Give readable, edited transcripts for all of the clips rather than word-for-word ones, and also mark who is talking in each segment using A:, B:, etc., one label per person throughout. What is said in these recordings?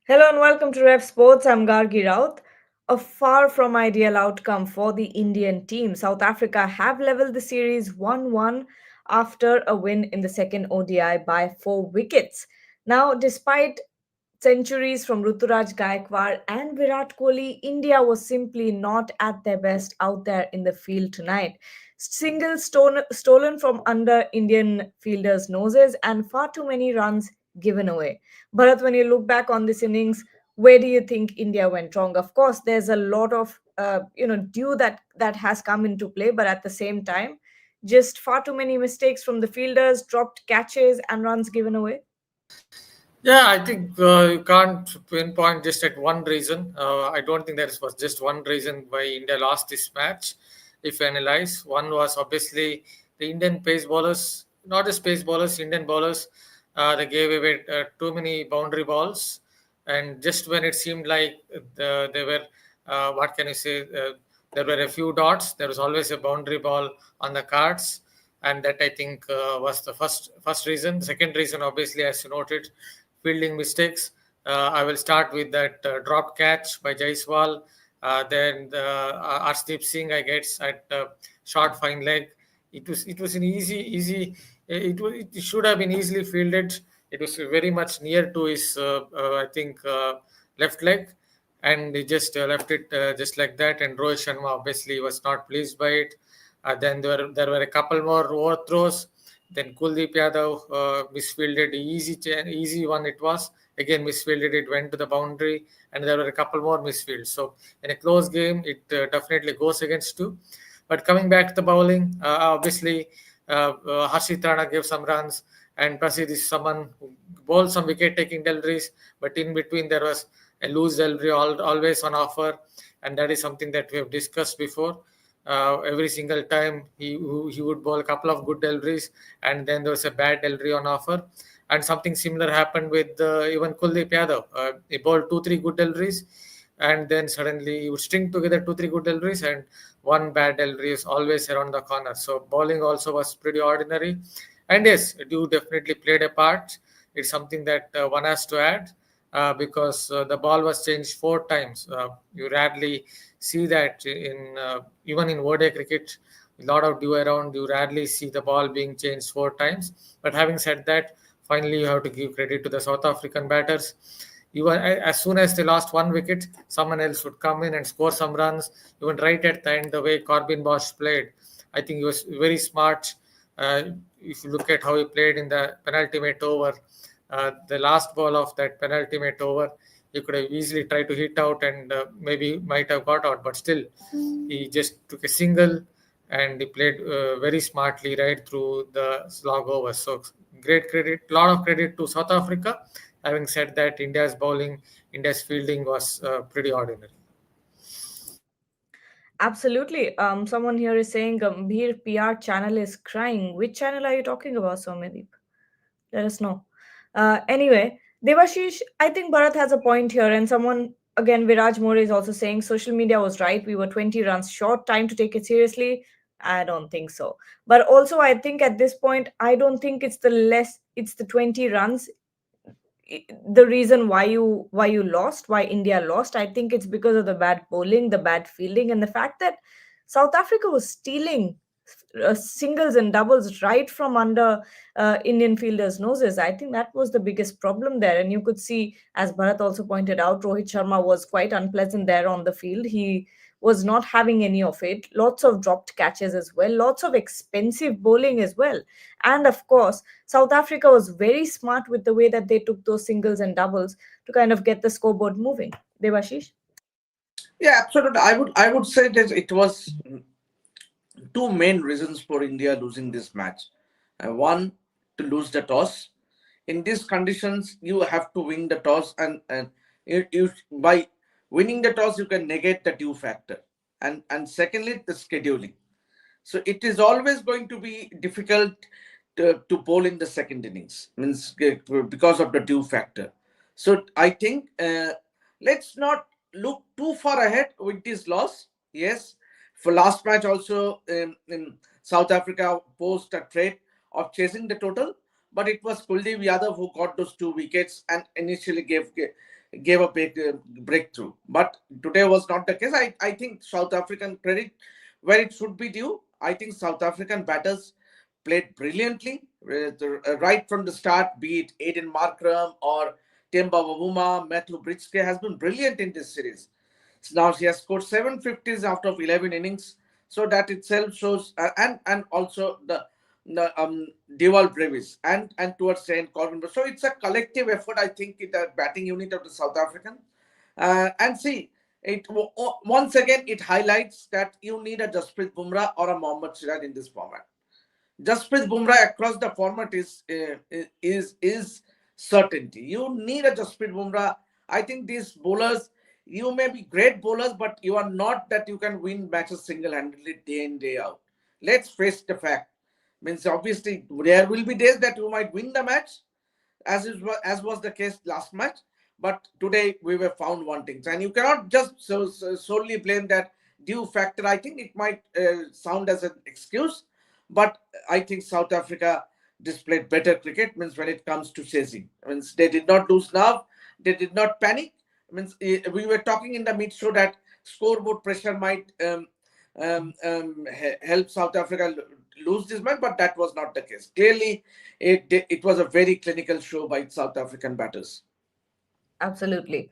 A: Hello and welcome to Rev Sports. I'm Gargi Raut. A far from ideal outcome for the Indian team. South Africa have leveled the series 1-1 after a win in the second ODI by 4 wickets. Now, despite centuries from Ruturaj Gaikwad and Virat Kohli, India was simply not at their best out there in the field tonight. Singles stolen from under Indian fielders' noses and far too many runs given away. Bharat, when you look back on this innings, where do you think India went wrong? Of course, there's a lot of due that has come into play, but at the same time, just far too many mistakes from the fielders, dropped catches, and runs given away.
B: Yeah, I think you can't pinpoint just at one reason. I don't think there was just one reason why India lost this match. If you analyze, one was obviously the Indian pace bowlers, not just pace bowlers, Indian bowlers. They gave away too many boundary balls, and just when it seemed like they were, what can you say? There were a few dots. There was always a boundary ball on the cards, and that I think was the first reason. The second reason, obviously, as you noted, fielding mistakes. I will start with that drop catch by Jaiswal. Then Arshdeep Singh I gets at short fine leg. It was an easy. It should have been easily fielded. It was very much near to his I think left leg, and he just left it just like that. And Rohit Sharma obviously was not pleased by it. Then there were a couple more overthrows. Then Kuldeep Yadav misfielded, easy one it was. Again misfielded, it went to the boundary, and there were a couple more misfields. So in a close game, it definitely goes against you. But coming back to the bowling, obviously Harshit Rana gave some runs, and Prasidh is someone who bowled some wicket-taking deliveries, but in between there was a loose delivery always on offer, and that is something that we have discussed before. Every single time he would bowl a couple of good deliveries, and then there was a bad delivery on offer. And something similar happened with even Kuldeep Yadav. He bowled 2-3 good deliveries, and then suddenly he would string together 2-3 good deliveries, and one bad delivery is always around the corner. So bowling also was pretty ordinary, and yes, you definitely played a part. It's something that one has to add. Because the ball was changed 4 times. You rarely see that in even in ODI cricket, a lot of do around. You rarely see the ball being changed 4 times. But having said that, finally you have to give credit to the South African batters. Even as soon as they lost 1 wicket, someone else would come in and score some runs. Even right at the end, the way Corbin Bosch played, I think he was very smart. If you look at how he played in the penultimate over, the last ball of that penultimate over, he could have easily tried to hit out and maybe might have got out, but still, he just took a single and he played very smartly right through the slog over. So, great credit, lot of credit to South Africa. Having said that, India's fielding was pretty ordinary.
A: Absolutely. Someone here is saying Gambhir PR channel is crying. Which channel are you talking about, Soumyadeep? Let us know. Anyway, Devashish, I think Bharat has a point here, and someone again, Viraj More is also saying social media was right. We were 20 runs short. Time to take it seriously. I don't think so. But also, I think at this point, I don't think it's the 20 runs the reason why you lost, why India lost. I think it's because of the bad bowling, the bad fielding, and the fact that South Africa was stealing singles and doubles right from under Indian fielders' noses. I think that was the biggest problem there. And you could see, as Bharat also pointed out, Rohit Sharma was quite unpleasant there on the field. He was not having any of it. Lots of dropped catches as well, lots of expensive bowling as well. And of course, South Africa was very smart with the way that they took those singles and doubles to kind of get the scoreboard moving. Devashish?
C: Yeah, absolutely. I would say that it was two main reasons for India losing this match. One, to lose the toss. In these conditions, you have to win the toss, and by winning the toss, you can negate the due factor. And secondly, the scheduling. So it is always going to be difficult to bowl in the second innings, means because of the due factor. So I think let's not look too far ahead with this loss. Yes, for last match also in South Africa posed a threat of chasing the total, but it was Kuldeep Yadav who got those 2 wickets and initially gave gave a breakthrough. But today was not the case. I think South African credit where it should be due. I think South African batters played brilliantly right from the start, be it Aiden Markram or Temba Bavuma. Matthew Britske has been brilliant in this series. So now she has scored 750s out of 11 innings. So that itself shows, and also the Dewald Brevis and towards the end Corbin. So it's a collective effort, I think, in the batting unit of the South African. And see, once again it highlights that you need a Jasprit Bumrah or a Mohammad Siraj in this format. Jasprit Bumrah across the format is certainty. You need a Jasprit Bumrah. I think these bowlers, you may be great bowlers, but you are not that you can win matches single-handedly day in day out. Let's face the fact. Means obviously there will be days that you might win the match, as was the case last match. But today we were found wanting, and you cannot just solely blame that due factor. I think it might sound as an excuse, but I think South Africa displayed better cricket. Means when it comes to chasing, means they did not lose nerve, they did not panic. Means we were talking in the mid show that scoreboard pressure might help South Africa lose this match, but that was not the case. Clearly, it was a very clinical show by South African batters.
A: Absolutely.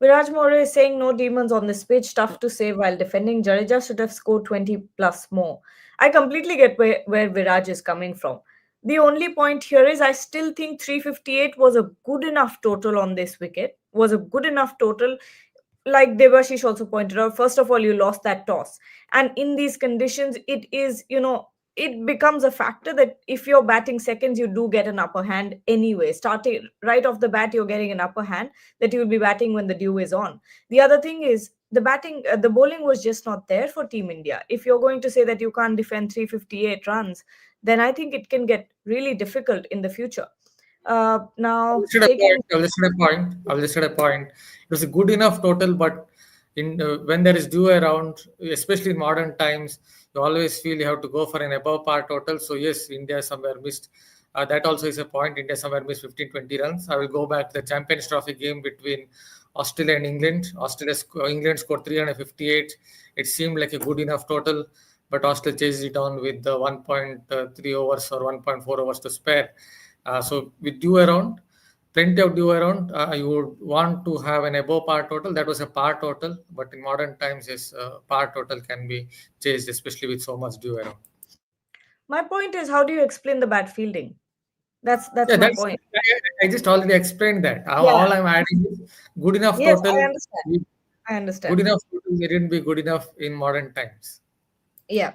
A: Viraj More is saying no demons on this pitch, tough to say while defending. Jadeja should have scored 20 plus more. I completely get where Viraj is coming from. The only point here is I still think 358 was a good enough total on this wicket, was a good enough total. Like Devashish also pointed out, first of all, you lost that toss. And in these conditions, it is, it becomes a factor that if you're batting seconds, you do get an upper hand anyway. Starting right off the bat, you're getting an upper hand that you'll be batting when the dew is on. The other thing is the bowling was just not there for Team India. If you're going to say that you can't defend 358 runs, then I think it can get really difficult in the future. Now, taking.
B: I'll listed a point. I'll listed a point. It was a good enough total, but in when there is dew around, especially in modern times, you always feel you have to go for an above par total. So yes, India somewhere missed. That also is a point. India somewhere missed 15-20 runs. I will go back to the Champions Trophy game between Australia and England. England scored 358. It seemed like a good enough total, but Australia chased it down with the 1.3 overs or 1.4 overs to spare. So with dew around, plenty of dew around, you would want to have an above par total. That was a par total, but in modern times, yes, par total can be chased, especially with so much dew around.
A: My point is, how do you explain the bad fielding? That's
B: Yeah,
A: my
B: that's
A: point.
B: I just already explained that.
A: Yeah.
B: All I'm adding is good enough
A: Yes, I
B: total.
A: understand. I
B: Good
A: understand.
B: enough total didn't be good enough in modern times.
A: Yeah.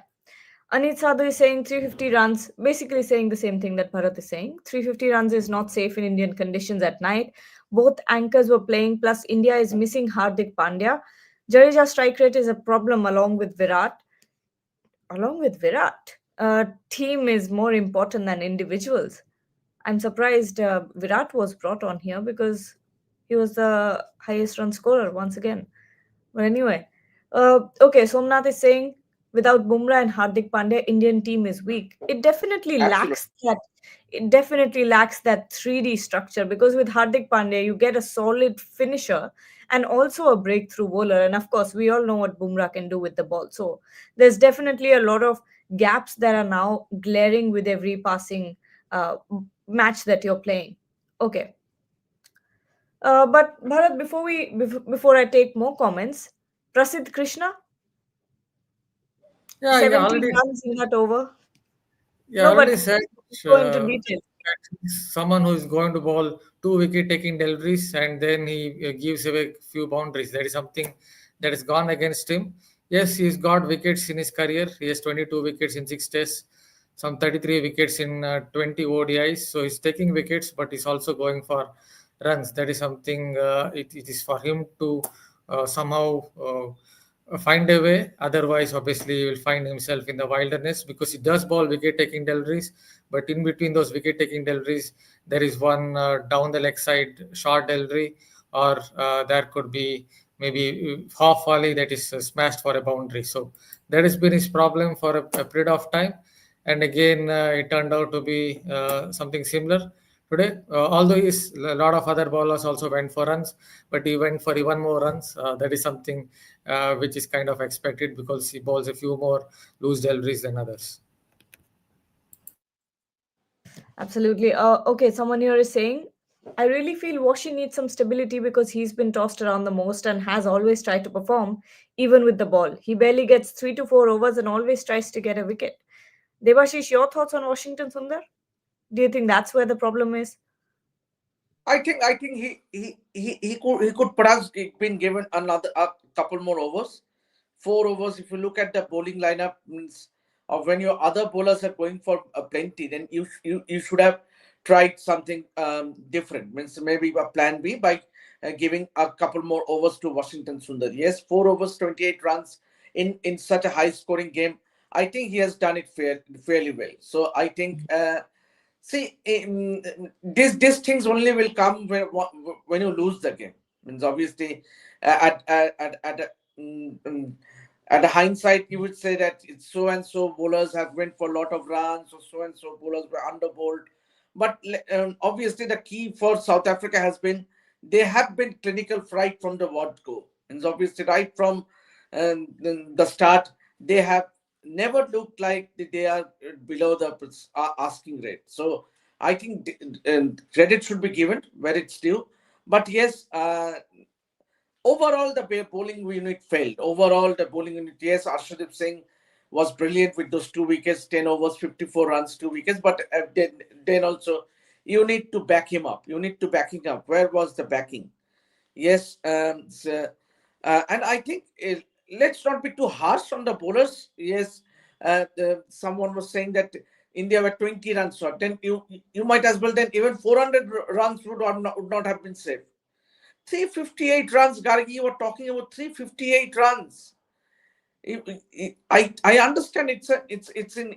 A: Anit Sadhu is saying 350 runs, basically saying the same thing that Bharat is saying. 350 runs is not safe in Indian conditions at night. Both anchors were playing, plus India is missing Hardik Pandya. Jadeja's strike rate is a problem along with Virat. Along with Virat, team is more important than individuals. I'm surprised Virat was brought on here because he was the highest run scorer once again. But anyway, okay, Somnath is saying without Bumrah and Hardik Pandya, Indian team is weak. It definitely
C: Absolutely.
A: lacks that. It definitely lacks that 3D structure because with Hardik Pandya, you get a solid finisher and also a breakthrough bowler. And of course, we all know what Bumrah can do with the ball. So there's definitely a lot of gaps that are now glaring with every passing match that you're playing. Okay. But Bharat, before I take more comments, Prasidh Krishna,
B: Yeah,
A: 17 runs in that over.
B: I
A: No, but
B: already said
A: let's go into detail.
B: that he's someone who is going to bowl two wicket taking deliveries and then he gives away few boundaries. That is something that has gone against him. Yes, he's got wickets in his career. He has 22 wickets in 6 tests, some 33 wickets in 20 ODIs. So he's taking wickets, but he's also going for runs. That is something it is for him to somehow find a way. Otherwise, obviously, he will find himself in the wilderness because he does bowl wicket taking deliveries. But in between those wicket taking deliveries, there is one down the leg side short delivery, or there could be maybe half volley that is smashed for a boundary. So that has been his problem for a period of time. And again, it turned out to be something similar. today. Although a lot of other bowlers also went for runs, but he went for even more runs. That is something which is kind of expected because he bowls a few more loose deliveries than others.
A: Absolutely. Okay, someone here is saying, I really feel Washi needs some stability because he's been tossed around the most and has always tried to perform, even with the ball. He barely gets 3 to 4 overs and always tries to get a wicket. Devashish, your thoughts on Washington Sundar? Do you think that's where the problem is?
C: I think he could perhaps been given another a couple more overs, 4 overs. If you look at the bowling lineup, means of when your other bowlers are going for a plenty, then you should have tried something different. Means maybe a plan B by giving a couple more overs to Washington Sundar. Yes, 4 overs, 28 runs in such a high scoring game. I think he has done it fairly well. So I think. See, these things only will come when you lose the game. Means obviously, at at the hindsight, you would say that it's so and so bowlers have went for a lot of runs, or so and so bowlers were underbowled. But obviously, the key for South Africa has been they have been clinical right from the word go. And obviously, right from the start, they have never looked like they are below the asking rate. So I think credit should be given where it's due. But yes, overall the bowling unit failed. Overall the bowling unit, yes, Arshdeep Singh was brilliant with those 2 wickets, 10 overs, 54 runs, 2 wickets. But then also you need to back him up. You need to back him up. Where was the backing? Yes, and I think let's not be too harsh on the bowlers. Yes, someone was saying that India were 20 runs short. Then you might as well then even 400 runs would not have been safe. 358 runs, Gargi. You were talking about 358 runs. I understand it's in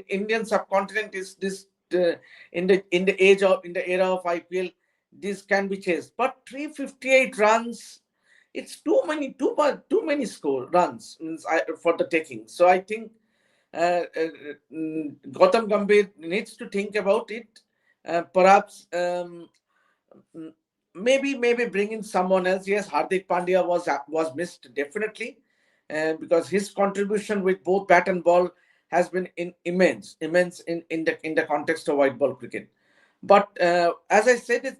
C: Indian subcontinent is this in the era of IPL this can be chased, but 358 runs, it's too many score runs for the taking. So I think Gautam Gambhir needs to think about it. Perhaps mm, maybe bring in someone else. Yes, Hardik Pandya was missed definitely, because his contribution with both bat and ball has been immense in the context of white ball cricket. But as I said,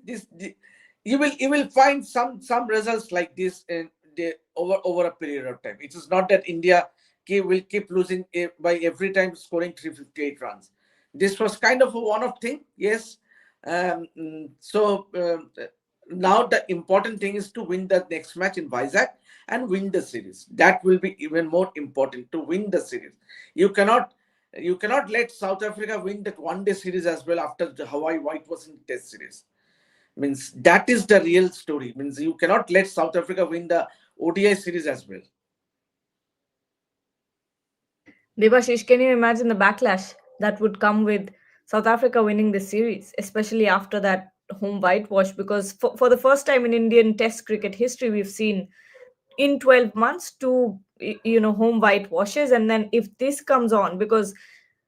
C: you will find some results like this in over a period of time. It is not that India will keep losing by every time scoring 358 runs. This was kind of a one-off thing, yes. So now the important thing is to win the next match in Vizag and win the series. That will be even more important, to win the series. You cannot let South Africa win that one day series as well after the Hawaii White was in test series. Means that is the real story. Means you cannot let South Africa win the ODI series as well.
A: Devashish, can you imagine the backlash that would come with South Africa winning this series, especially after that home whitewash? Because for the first time in Indian Test cricket history, we've seen in 12 months two home whitewashes. And then if this comes on, because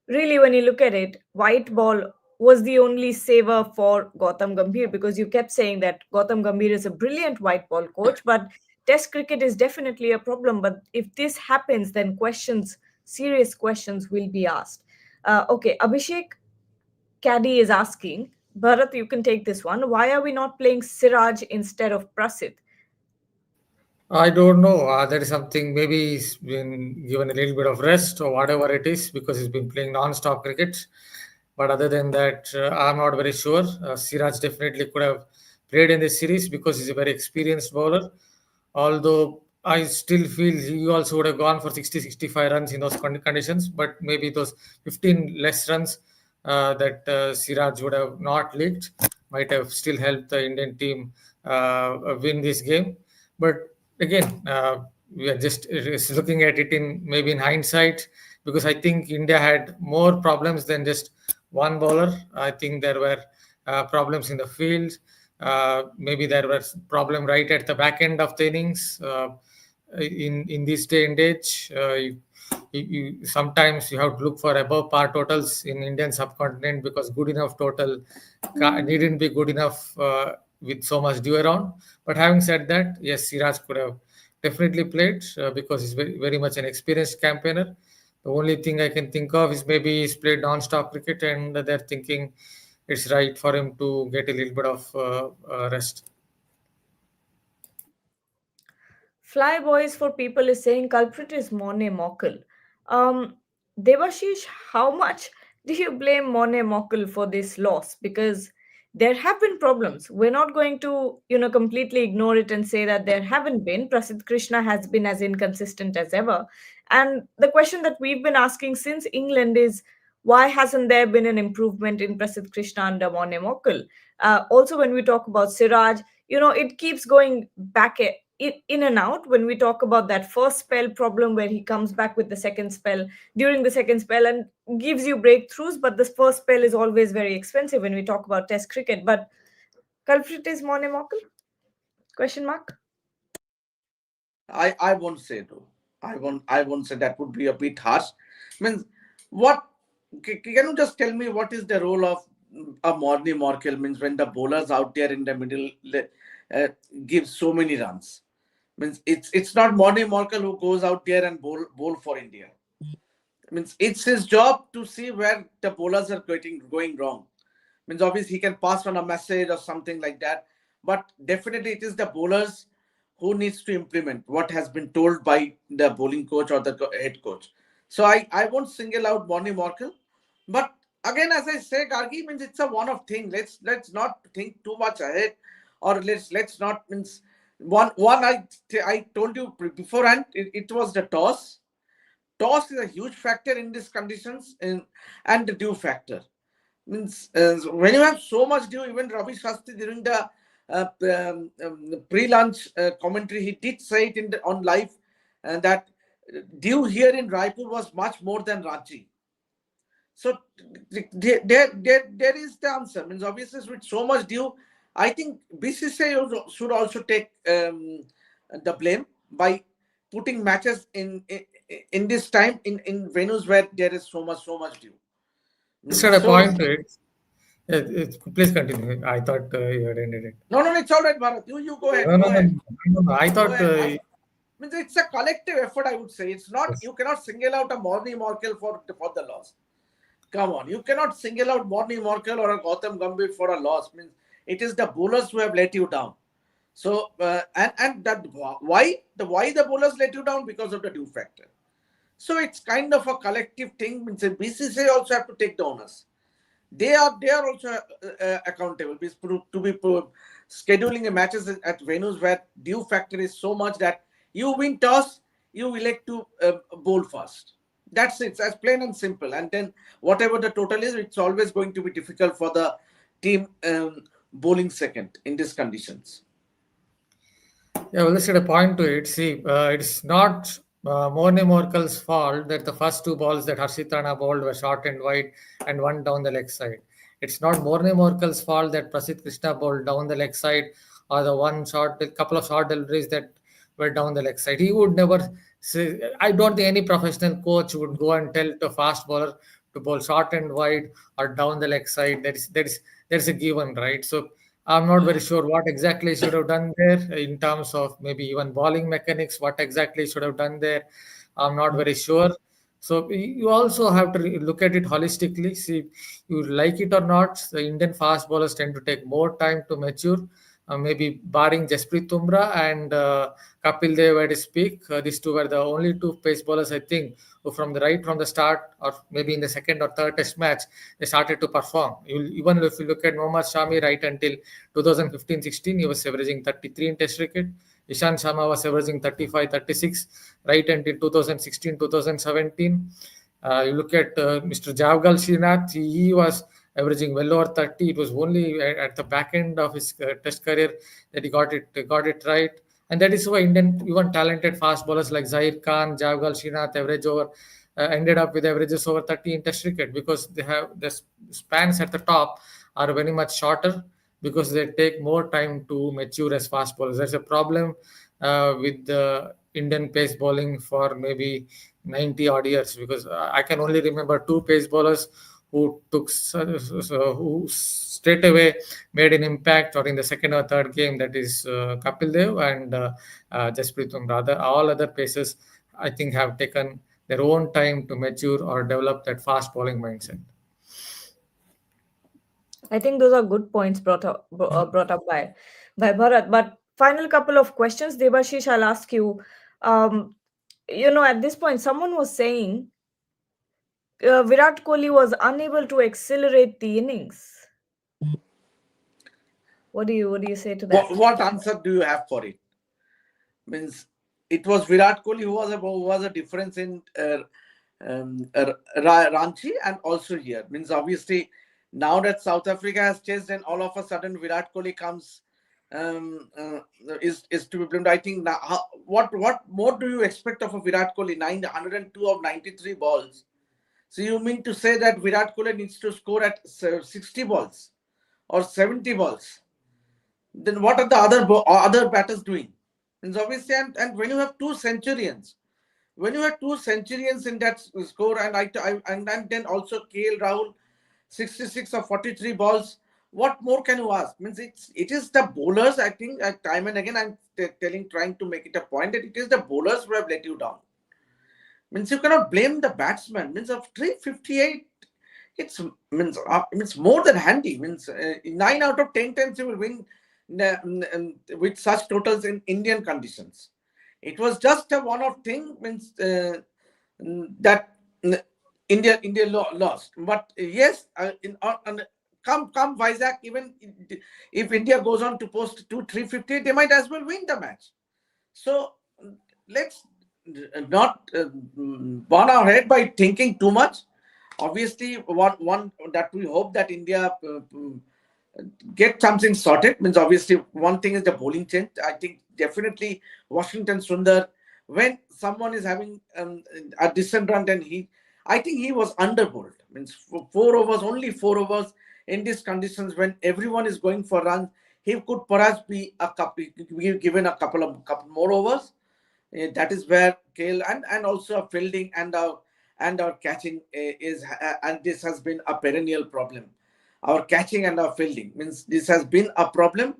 A: really when you look at it, white ball was the only saver for Gautam Gambhir, because you kept saying that Gautam Gambhir is a brilliant white ball coach, but test cricket is definitely a problem. But if this happens, then serious questions will be asked. Okay, Abhishek Caddy is asking, Bharat, you can take this one. Why are we not playing Siraj instead of Prasid?
B: I don't know. That is something maybe he's been given a little bit of rest or whatever it is because he's been playing non-stop cricket. But other than that, I'm not very sure. Siraj definitely could have played in this series because he's a very experienced bowler. Although I still feel he also would have gone for 60, 65 runs in those conditions. But maybe those 15 less runs that Siraj would have not leaked might have still helped the Indian team win this game. But again, we are just looking at it in maybe in hindsight because I think India had more problems than just one bowler. I think there were problems in the field. Maybe there was problem right at the back end of the innings. In this day and age, sometimes you have to look for above par totals in Indian subcontinent, because good enough total needn't be good enough with so much due around. But having said that, yes, Siraj could have definitely played because he's very much an experienced campaigner. The only thing I can think of is maybe he's played non-stop cricket and they're thinking it's right for him to get a little bit of rest.
A: Fly Boys for People is saying culprit is Morne Mokal. Um, Devashish, how much do you blame Morne Mokal for this loss? Because there have been problems. We're not going to, completely ignore it and say that there haven't been. Prasidh Krishna has been as inconsistent as ever. And the question that we've been asking since England is, why hasn't there been an improvement in Prasidh Krishna under Morne Mokal? Also, when we talk about Siraj, it keeps going back in and out. When we talk about that first spell problem where he comes back with the second spell, during the second spell, and gives you breakthroughs, but this first spell is always very expensive when we talk about test cricket. But culprit is Morne Mokal? Question mark.
C: I won't say though. I won't say, that would be a bit harsh. Means what? Can you just tell me what is the role of a Morne Morkel? Means when the bowlers out there in the middle uh, give so many runs. Means it's not Morne Morkel who goes out there and bowl for India. Means it's his job to see where the bowlers are going wrong. Means obviously he can pass on a message or something like that, but definitely it is the bowlers who needs to implement what has been told by the bowling coach or the head coach. So I won't single out Bonnie Morkel, but again, as I say, Gargi, means it's a one-off thing. Let's not think too much ahead, or let's not, means one I told you beforehand, it was the toss. Toss is a huge factor in these conditions, and the dew factor. Means when you have so much dew, even Ravi Shastri during the pre-lunch commentary, he did say it on live, that dew here in Raipur was much more than Ranchi. So there is the answer. Means obviously with so much dew, I think BCCI should also take the blame by putting matches in this time in venues where there is so much dew.
B: Just had a
C: So
B: point to it. Please continue. I thought you had ended it.
C: no, it's all right, Bharat. You go ahead.
B: No,
C: Go
B: no, no,
C: ahead.
B: no, no. I
C: Go
B: thought
C: ahead. Means it's a collective effort, I would say. It's not,
B: yes.
C: you cannot single out a Morny Morkel for the loss. Come on, you cannot single out Morny Morkel or a Gautam Gambhir for a loss. Means it is the bowlers who have let you down. So and that why the bowlers let you down? Because of the dew factor. So it's kind of a collective thing. Means the BCCI also have to take the onus. They are also accountable to be scheduling a matches at venues where dew factor is so much that you win toss, you elect to bowl first. That's it. As plain and simple. And then whatever the total is, it's always going to be difficult for the team bowling second in these conditions.
B: Yeah, well, let's get a point to it. See, it's not Morne Morkel's fault that the first two balls that Harshit Rana bowled were short and wide and one down the leg side. It's not Morne Morkel's fault that Prasidh Krishna bowled down the leg side, or the couple of short deliveries that were down the leg side. He would never say, I don't think any professional coach would go and tell to a fast bowler to bowl short and wide or down the leg side. That is a given, right? So I'm not very sure what exactly should have done there in terms of maybe even bowling mechanics. What exactly should have done there, I'm not very sure. So you also have to look at it holistically. See, you like it or not, the Indian fast bowlers tend to take more time to mature. Maybe barring Jasprit Tumra and Kapil Dev at his peak, these two were the only two pace bowlers I think who, from the start, or maybe in the second or third Test match, they started to perform. Even if you look at Mohammad Shami, right until 2015-16, he was averaging 33 in Test cricket. Ishan Sharma was averaging 35, 36 right until 2016-2017. You look at Mr. Javgal Srinath, he was averaging well over 30. It was only at the back end of his Test career that he got it right. And that is why Indian, even talented fast bowlers like Zahir Khan, Javgal Srinath, ended up with averages over 30 in Test cricket, because they have the spans at the top are very much shorter, because they take more time to mature as fast bowlers. That's a problem with the Indian pace bowling for maybe 90 odd years, because I can only remember two pace bowlers who who straight away made an impact or in the second or third game, that is Kapil Dev and Jasprit Bumrah. All other paces, I think, have taken their own time to mature or develop that fast bowling mindset.
A: I think those are good points brought up by Bharat. But final couple of questions, Debashish, I'll ask you. Um, at this point, someone was saying Virat Kohli was unable to accelerate the innings. What do you say to that?
C: What answer do you have for it? Means it was Virat Kohli who was a difference in Ranchi and also here. Means obviously now that South Africa has changed and all of a sudden Virat Kohli comes um, uh, is to be blamed. I think now what more do you expect of a Virat Kohli? 902 of 93 balls. So you mean to say that Virat Kohli needs to score at 60 balls or 70 balls? Then what are the other batters doing? And obviously, and when you have two centurions in that score, and then also KL Rahul, 66 or 43 balls. What more can you ask? Means it is the bowlers. I think time and again I'm trying to make it a point that it is the bowlers who have let you down. Means you cannot blame the batsman. Means of 358, it's more than handy. Means 9 out of 10 times you will win with such totals in Indian conditions. It was just a one-off thing. Means that India lost. But yes, come Vizag, even if India goes on to post 350, they might as well win the match. So let's not burn our head by thinking too much. Obviously, one that we hope that India get something sorted. Means obviously one thing is the bowling change. I think definitely Washington Sundar, when someone is having a decent run, then I think he was underbowled. Means 4 overs, only 4 overs in these conditions when everyone is going for runs. He could perhaps be given a couple more overs. That is where KL and also our fielding and our catching is, and this has been a perennial problem. Our catching and our fielding, means this has been a problem,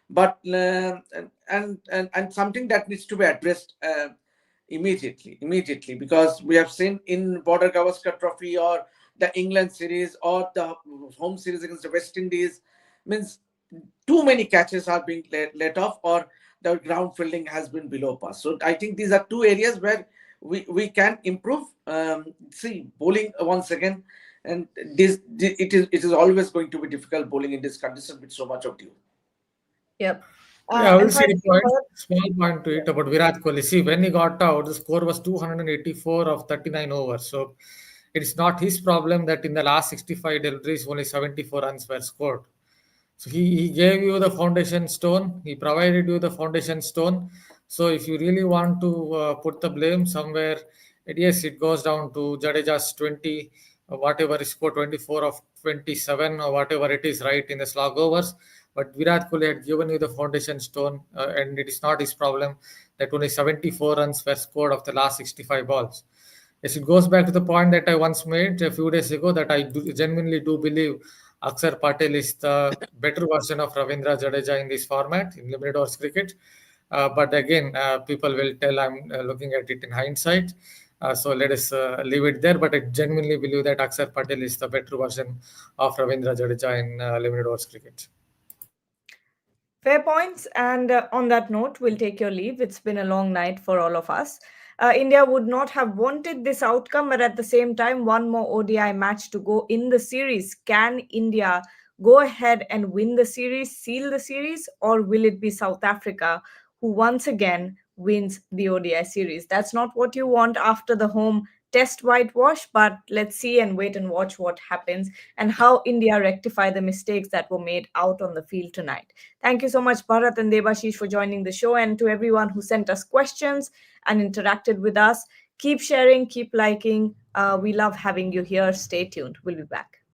C: but and something that needs to be addressed immediately, because we have seen in Border Gavaskar Trophy or the England series or the home series against the West Indies, means too many catches are being let off, or the ground fielding has been below par. So I think these are two areas where we can improve. See, bowling once again, and it is always going to be difficult bowling in this condition with so much of dew.
A: Yep.
B: Yeah, I will
A: And
B: see a
A: finally,
B: point, small point to it about Virat Kohli. See, when he got out, the score was 284 of 39 overs. So it's not his problem that in the last 65 deliveries, only 74 runs were scored. So he gave you the foundation stone. He provided you the foundation stone. So if you really want to put the blame somewhere, yes, it goes down to Jadeja's 20, whatever is score 24 of 27 or whatever it is, right, in the slog overs. But Virat Kohli had given you the foundation stone, and it is not his problem that only 74 runs were scored of the last 65 balls. Yes, it goes back to the point that I once made a few days ago, that I genuinely do believe Akshar Patel is the better version of Ravindra Jadeja in this format, in limited overs cricket. But again, people will tell I'm looking at it in hindsight. So let us leave it there. But I genuinely believe that Akshar Patel is the better version of Ravindra Jadeja in limited overs cricket.
A: fair points. And on that note, we'll take your leave. It's been a long night for all of us. India would not have wanted this outcome, but at the same time, one more ODI match to go in the series. Can India go ahead and win the series, seal the series, or will it be South Africa who once again wins the ODI series? That's not what you want after the home test whitewash, but let's see and wait and watch what happens and how India rectify the mistakes that were made out on the field tonight. Thank you so much, Bharat and Debashish, for joining the show, and to everyone who sent us questions and interacted with us. Keep sharing, keep liking. We love having you here. Stay tuned. We'll be back.